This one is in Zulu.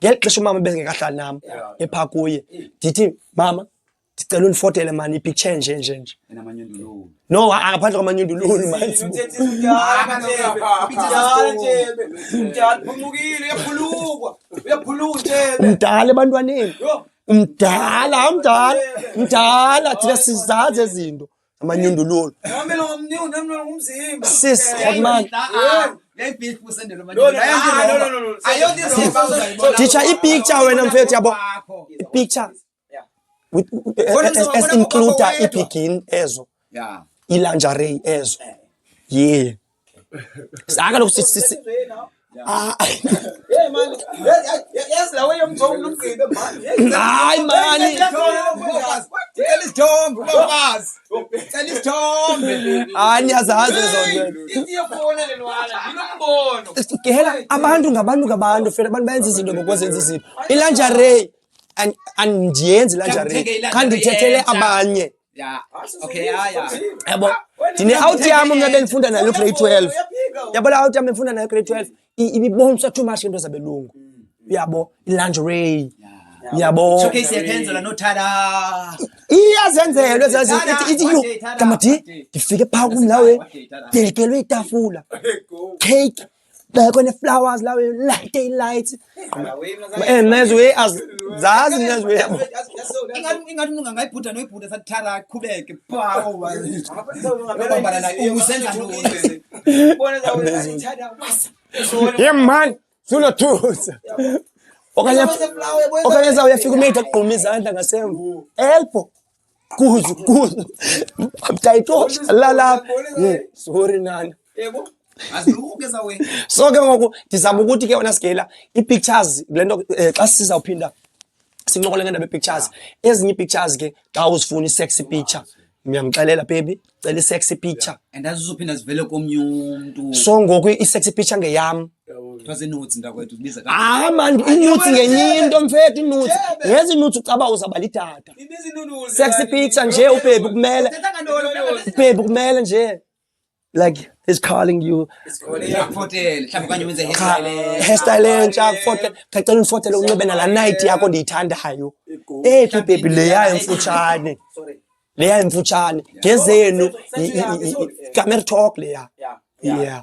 Ngelixesha umama bengekahlali nami epha kuye ndithi mama ndicela unifotele mani ipicture nje no ngaphandle kwamanyundululu manje umdala ebantwaneni umdala thina sizazi ezinto amanyundululu sis man teacher ipicture wena mfethu yabo ipicture with as include ipigin ezo ilingerie ezo yeah saka lokuthi man yes la way yomthombo nomgqibe man hayi mani cela isithombe bafazi cela isithombe niyazazi ezo ithi yafona lenwala inombono gehela abantu fela abantu bayenza izinto ngokwenza izinto ilingerie andiyenzi lingerie kanti ngithethele abanye okay yabo dine out yami mna benifunda nayo grade 12 yabona out yami benifunda nayo grade 12 ibibonisa too much into zabelungu yabo lingerie yabo showcase yakenzela nothada iyazenzela ezazi ithi yo kamadi ngifike pha kumlawe dekelwe itafula cake bakone flowers lawe lights nezwe azazi nezwe ingathi ungangayibhuda noyibhuda sathara qhubeke phawo baba la usenza ntoni ubona zawe athada wasa man suno thusa okanye zawuyafika umethi aqhuma izandla ngasemva elpo kuzu amtayitosha la sorry nana yebo azilukeza wena so ke ngoku ndizama ukuthi ke wena sigela ipictures lento xa sizawuphinda sinqokole ngendaba pictures ezinye pictures ke xa uzifuna isexy picture ngiyamxelela baby cela isexy picture and azizophinda zivele komnye umuntu so ngoku isexy picture ngeyami phase notes ndakwethu ubiza man inudes ngenye into mfethu inudes ngezi nudes ucaba uzabala itata sexy picture nje ubaby kumele nje like he's calling you photel mhlawumbe kanye wenze hairstyle entsha photel ngicela unifotele unxibe nala night yakho ndiyithandayo baby leya emfutshane ngezenu camera talk leya yeah